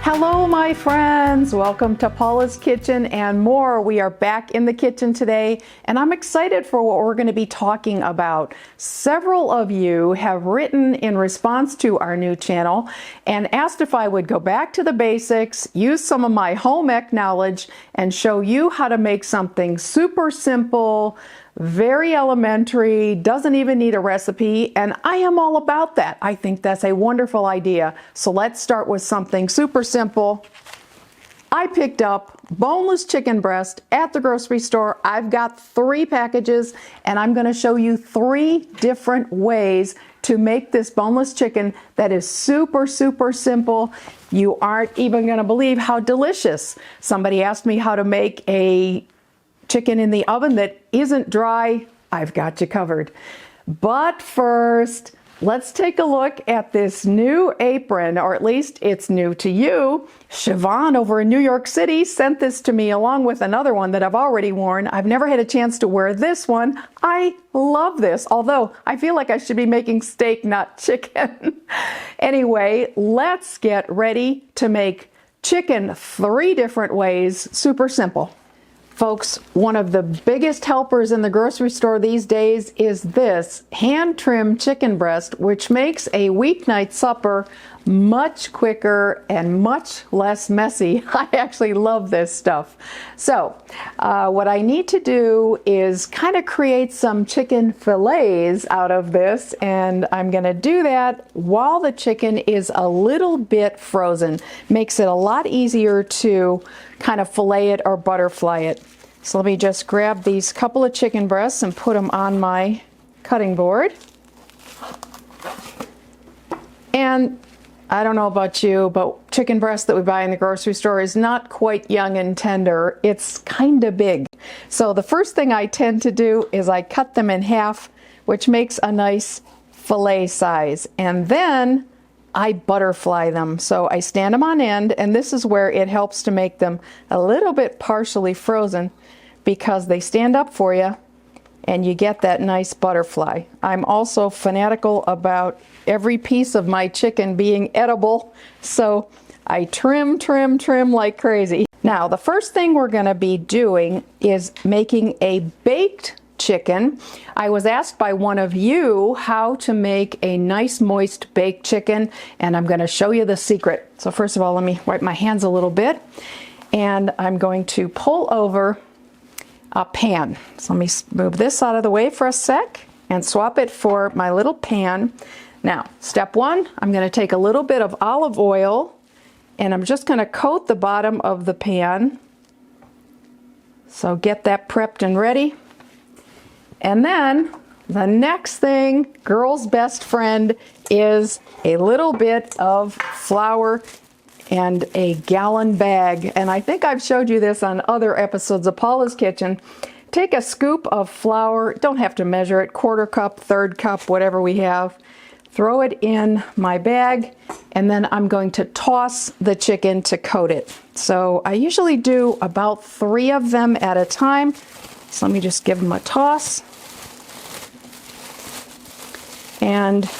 Hello my friends, welcome to Paula's Kitchen and more. We are back in the kitchen today and I'm excited for what we're going to be talking about. Several of you have written in response to our new channel and asked if I would go back to the basics, use some of my home ec knowledge and show you how to make something super simple, very elementary, doesn't even need a recipe, and I am all about that. I think that's a wonderful idea. So let's start with something super simple. I picked up boneless chicken breast at the grocery store. I've got 3 packages and I'm going to show you 3 different ways to make this boneless chicken that is super simple. You aren't even going to believe how delicious. Somebody asked me how to make a chicken in the oven that isn't dry. I've got you covered. But first, let's take a look at this new apron, or at least it's new to you. Siobhan over in New York City sent this to me along with another one that I've already worn. I've never had a chance to wear this one. I love this, although I feel like I should be making steak, not chicken. Anyway, let's get ready to make chicken 3 different ways, super simple. Folks, one of the biggest helpers in the grocery store these days is this hand-trimmed chicken breast, which makes a weeknight supper much quicker and much less messy. I actually love this stuff. So what I need to do is kind of create some chicken fillets out of this, and I'm going to do that while the chicken is a little bit frozen. Makes it a lot easier to kind of fillet it or butterfly it. So let me just grab these couple of chicken breasts and put them on my cutting board. And I don't know about you, but chicken breast that we buy in the grocery store is not quite young and tender. It's kind of big. So the first thing I tend to do is I cut them in half, which makes a nice fillet size. And then I butterfly them. So I stand them on end, and this is where it helps to make them a little bit partially frozen because they stand up for you and you get that nice butterfly. I'm also fanatical about every piece of my chicken being edible, so I trim like crazy. Now, the first thing we're going to be doing is making a baked chicken. I was asked by one of you how to make a nice moist baked chicken, and I'm going to show you the secret. So first of all, let me wipe my hands a little bit, and I'm going to pull over a pan. So let me move this out of the way for a sec and swap it for my little pan. Now, step 1, I'm going to take a little bit of olive oil and I'm just going to coat the bottom of the pan. So get that prepped and ready. And then the next thing, girl's best friend, is a little bit of flour and a gallon bag. And I think I've showed you this on other episodes of Paula's Kitchen. Take a scoop of flour, don't have to measure it, 1/4 cup, 1/3 cup, whatever we have. Throw it in my bag, and then I'm going to toss the chicken to coat it. So I usually do about 3 of them at a time. So let me just give them a toss. And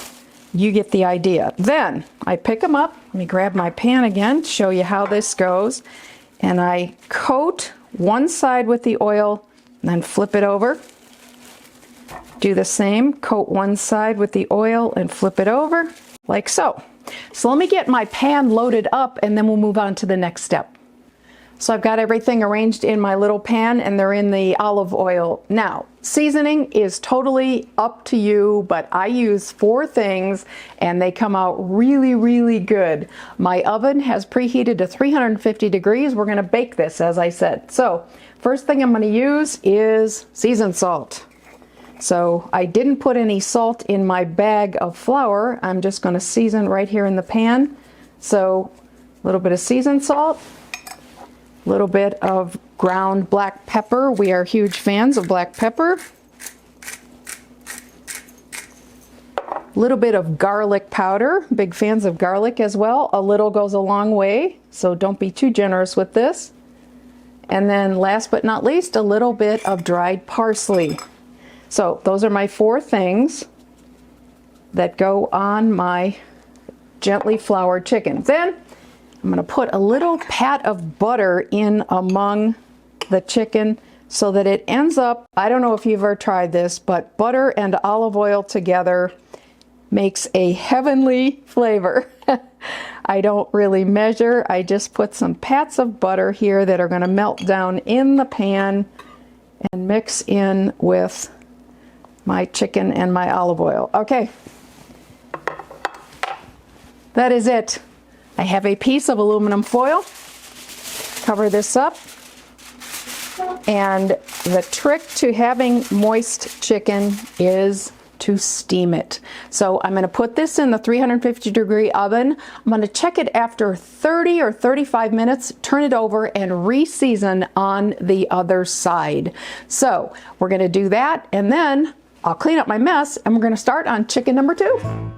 you get the idea. Then I pick them up. Let me grab my pan again, show you how this goes. And I coat one side with the oil, and then flip it over. Do the same, coat one side with the oil and flip it over, like so. So let me get my pan loaded up and then we'll move on to the next step. So I've got everything arranged in my little pan and they're in the olive oil. Now, seasoning is totally up to you, but I use 4 things and they come out really good. My oven has preheated to 350 degrees. We're going to bake this, as I said. So first thing I'm going to use is seasoned salt. So I didn't put any salt in my bag of flour. I'm just going to season right here in the pan. So a little bit of seasoned salt. A little bit of ground black pepper. We are huge fans of black pepper. A little bit of garlic powder. Big fans of garlic as well. A little goes a long way, so don't be too generous with this. And then last but not least, a little bit of dried parsley. So those are my 4 things that go on my gently floured chicken. Then I'm going to put a little pat of butter in among the chicken so that it ends up, I don't know if you've ever tried this, but butter and olive oil together makes a heavenly flavor. I don't really measure. I just put some pats of butter here that are going to melt down in the pan and mix in with my chicken and my olive oil. Okay, that is it. I have a piece of aluminum foil. Cover this up. And the trick to having moist chicken is to steam it. So I'm going to put this in the 350-degree oven. I'm going to check it after 30 or 35 minutes, turn it over, and re-season on the other side. So we're going to do that, and then I'll clean up my mess, and we're going to start on chicken number 2.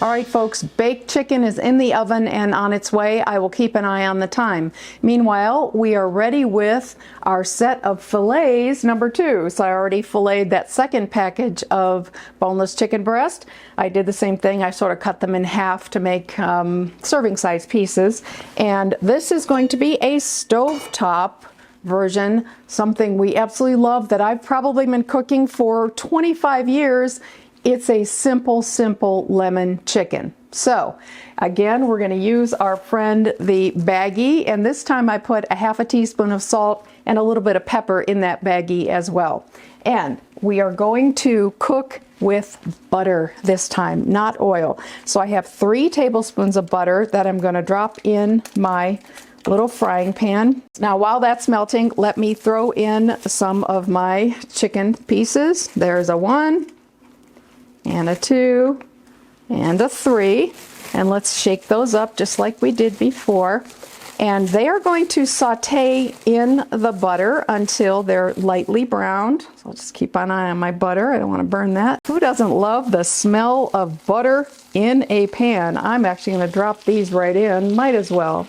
All right, folks, baked chicken is in the oven and on its way. I will keep an eye on the time. Meanwhile, we are ready with our set of fillets number 2. So I already filleted that second package of boneless chicken breast. I did the same thing. I sort of cut them in half to make serving size pieces. And this is going to be a stovetop version, something we absolutely love that I've probably been cooking for 25 years. It's a simple lemon chicken. So again, we're going to use our friend the baggie, and this time I put a half a teaspoon of salt and a little bit of pepper in that baggie as well. And we are going to cook with butter this time, not oil. So I have 3 tablespoons of butter that I'm going to drop in my little frying pan. Now while that's melting, let me throw in some of my chicken pieces. There's a 1 and a 2 and a 3, and let's shake those up just like we did before. And they are going to saute in the butter until they're lightly browned. So I'll just keep an eye on my butter. I don't want to burn that. Who doesn't love the smell of butter in a pan? I'm actually going to drop these right in. Might as well.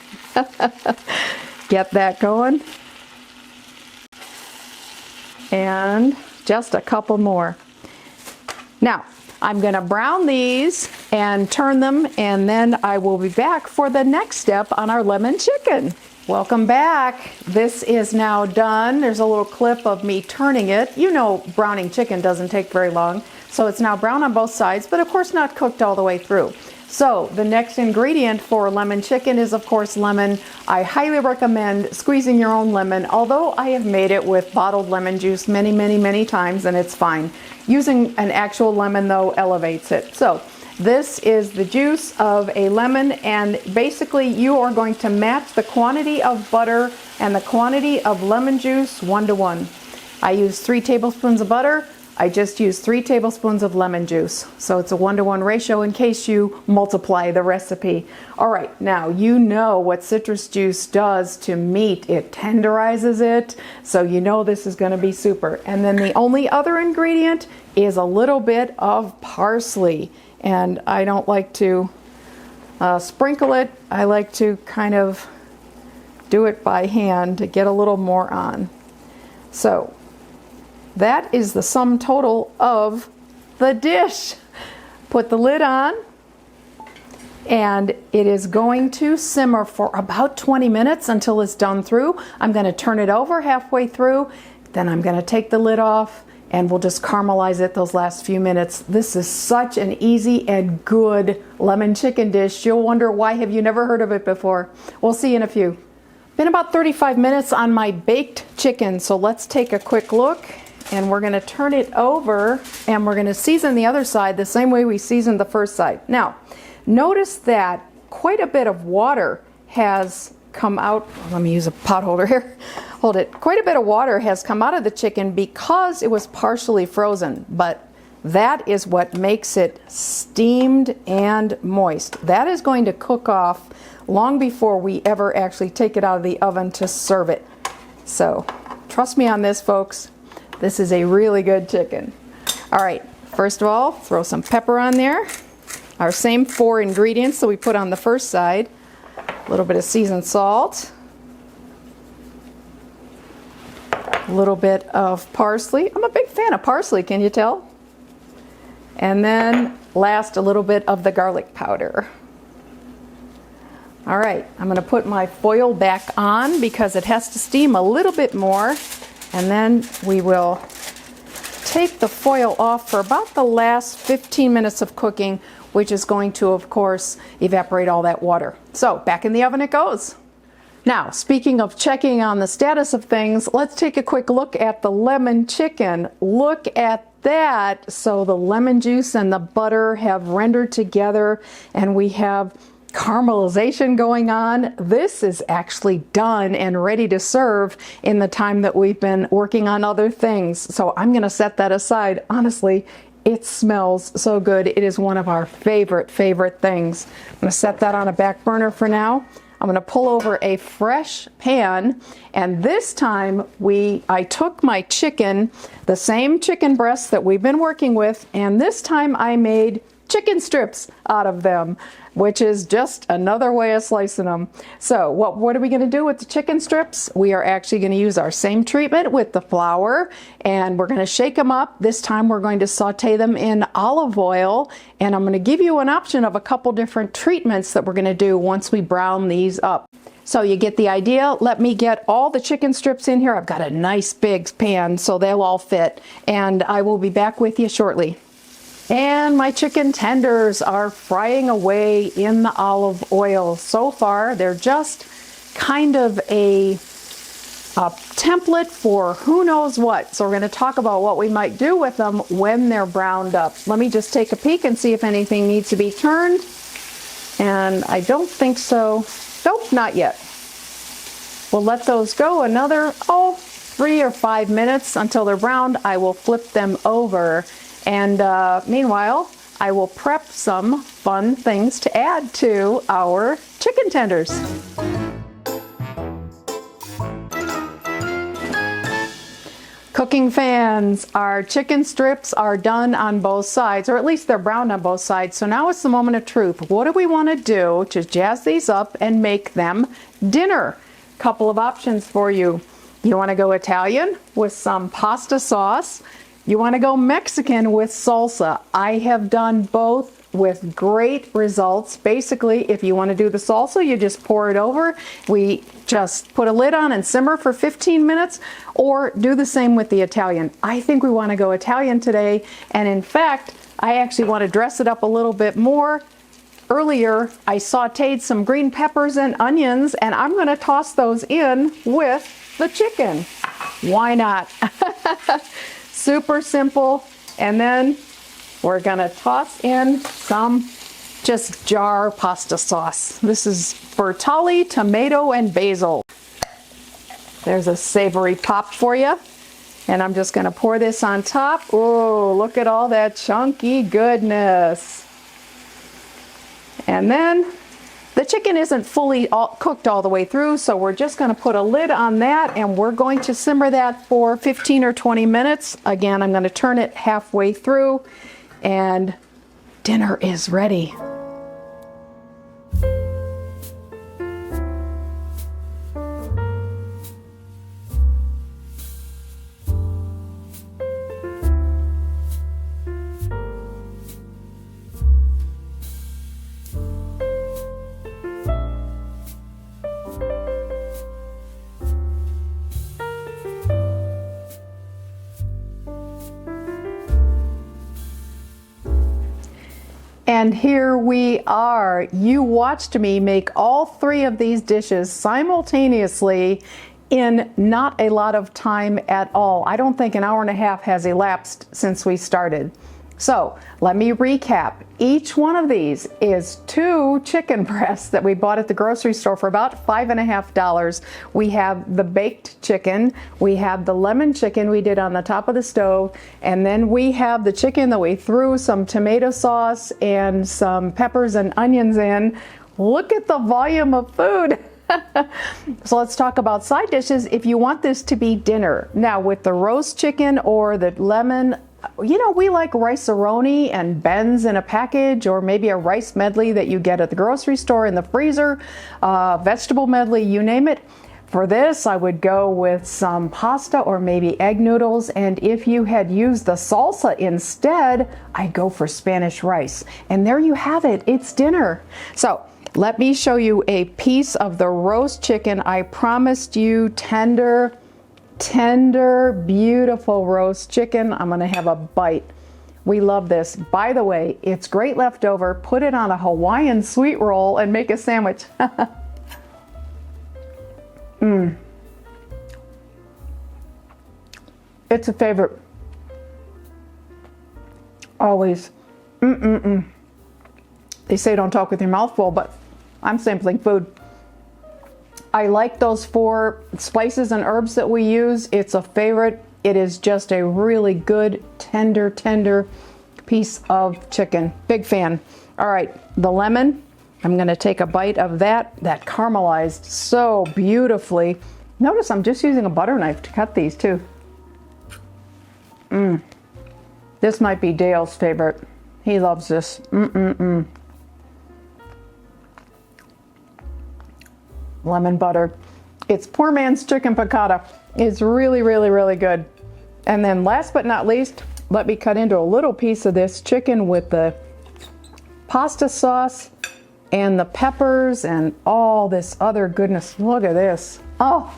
Get that going. And just a couple more. Now, I'm going to brown these and turn them, and then I will be back for the next step on our lemon chicken. Welcome back. This is now done. There's a little clip of me turning it. You know, browning chicken doesn't take very long. So it's now brown on both sides, but of course not cooked all the way through. So the next ingredient for lemon chicken is, of course, lemon. I highly recommend squeezing your own lemon, although I have made it with bottled lemon juice many times, and it's fine. Using an actual lemon, though, elevates it. So this is the juice of a lemon, and basically you are going to match the quantity of butter and the quantity of lemon juice 1 to 1. I use 3 tablespoons of butter. I just use 3 tablespoons of lemon juice. So it's a 1 to 1 ratio in case you multiply the recipe. All right, now you know what citrus juice does to meat. It tenderizes it, so you know this is going to be super. And then the only other ingredient is a little bit of parsley. And I don't like to sprinkle it. I like to kind of do it by hand to get a little more on. So that is the sum total of the dish. Put the lid on, and it is going to simmer for about 20 minutes until it's done through. I'm going to turn it over halfway through, then I'm going to take the lid off, and we'll just caramelize it those last few minutes. This is such an easy and good lemon chicken dish. You'll wonder, why have you never heard of it before? We'll see in a few. Been about 35 minutes on my baked chicken, so let's take a quick look. And we're going to turn it over, and we're going to season the other side the same way we seasoned the first side. Now, notice that quite a bit of water has come out. Let me use a pot holder here. Hold it. Quite a bit of water has come out of the chicken because it was partially frozen, but that is what makes it steamed and moist. That is going to cook off long before we ever actually take it out of the oven to serve it. So, trust me on this, folks. This is a really good chicken. All right, first of all, throw some pepper on there. Our same 4 ingredients that we put on the first side. A little bit of seasoned salt. A little bit of parsley. I'm a big fan of parsley, can you tell? And then last, a little bit of the garlic powder. All right, I'm going to put my foil back on because it has to steam a little bit more. And then we will take the foil off for about the last 15 minutes of cooking, which is going to, of course, evaporate all that water. So back in the oven it goes. Now, speaking of checking on the status of things, let's take a quick look at the lemon chicken. Look at that. So the lemon juice and the butter have rendered together, and we have caramelization going on. This is actually done and ready to serve in the time that we've been working on other things. So I'm going to set that aside. Honestly, it smells so good. It is one of our favorite things. I'm going to set that on a back burner for now. I'm going to pull over a fresh pan, and this time I took my chicken, the same chicken breasts that we've been working with, and this time I made chicken strips out of them, which is just another way of slicing them. So what are we going to do with the chicken strips? We are actually going to use our same treatment with the flour, and we're going to shake them up. This time we're going to saute them in olive oil, and I'm going to give you an option of a couple different treatments that we're going to do once we brown these up. So you get the idea. Let me get all the chicken strips in here. I've got a nice big pan so they'll all fit, and I will be back with you shortly. And my chicken tenders are frying away in the olive oil. So far, they're just kind of a template for who knows what. So we're going to talk about what we might do with them when they're browned up. Let me just take a peek and see if anything needs to be turned. And I don't think so. Nope, not yet. We'll let those go another, 3 or 5 minutes until they're browned. I will flip them over. And meanwhile, I will prep some fun things to add to our chicken tenders. Cooking fans, our chicken strips are done on both sides, or at least they're browned on both sides. So now it's the moment of truth. What do we want to do to jazz these up and make them dinner? Couple of options for you. You want to go Italian with some pasta sauce. You want to go Mexican with salsa. I have done both with great results. Basically, if you want to do the salsa, you just pour it over. We just put a lid on and simmer for 15 minutes, or do the same with the Italian. I think we want to go Italian today, and in fact, I actually want to dress it up a little bit more. Earlier, I sauteed some green peppers and onions, and I'm going to toss those in with the chicken. Why not? Super simple. And then we're gonna toss in some just jar pasta sauce. This is Bertolli, tomato, and basil. There's a savory pop for you. And I'm just gonna pour this on top. Oh, look at all that chunky goodness. And then the chicken isn't fully cooked all the way through, so we're just going to put a lid on that, and we're going to simmer that for 15 or 20 minutes. Again, I'm going to turn it halfway through, and dinner is ready. And here we are. You watched me make all 3 of these dishes simultaneously in not a lot of time at all. I don't think an hour and a half has elapsed since we started. So let me recap. Each one of these is 2 chicken breasts that we bought at the grocery store for about $5.50. We have the baked chicken, we have the lemon chicken we did on the top of the stove, and then we have the chicken that we threw some tomato sauce and some peppers and onions in. Look at the volume of food. So let's talk about side dishes if you want this to be dinner. Now with the roast chicken or the lemon, you know, we like rice-a-roni and Ben's in a package, or maybe a rice medley that you get at the grocery store in the freezer, vegetable medley, you name it. For this, I would go with some pasta or maybe egg noodles, and if you had used the salsa instead, I'd go for Spanish rice. And there you have it, it's dinner. So let me show you a piece of the roast chicken. I promised you tender, beautiful roast chicken. I'm gonna have a bite. We love this. By the way, it's great leftover. Put it on a Hawaiian sweet roll and make a sandwich. It's a favorite. Always. They say don't talk with your mouth full, but I'm sampling food. I like those 4 spices and herbs that we use. It's a favorite. It is just a really good, tender piece of chicken. Big fan. All right, the lemon. I'm gonna take a bite of that. That caramelized so beautifully. Notice I'm just using a butter knife to cut these too. This might be Dale's favorite. He loves this. Lemon butter. It's poor man's chicken piccata. It's really good. And then last but not least, let me cut into a little piece of this chicken with the pasta sauce and the peppers and all this other goodness. Look at this. Oh,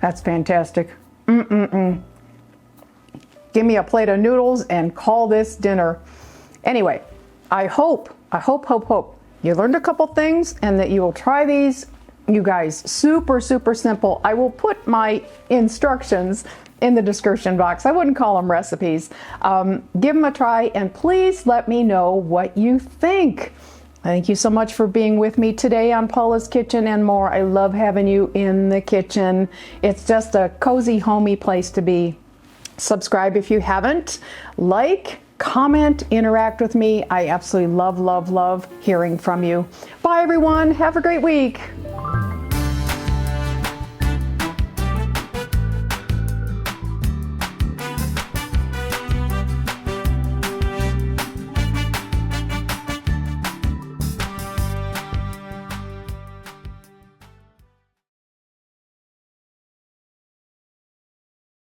that's fantastic. Give me a plate of noodles and call this dinner. Anyway, I hope you learned a couple things and that you will try these. You guys, super simple. I will put my instructions in the description box. I wouldn't call them recipes. Give them a try and please let me know what you think. Thank you so much for being with me today on Paula's Kitchen and More. I love having you in the kitchen. It's just a cozy, homey place to be. Subscribe if you haven't. Like, comment, interact with me. I absolutely love hearing from you. Bye everyone. Have a great week.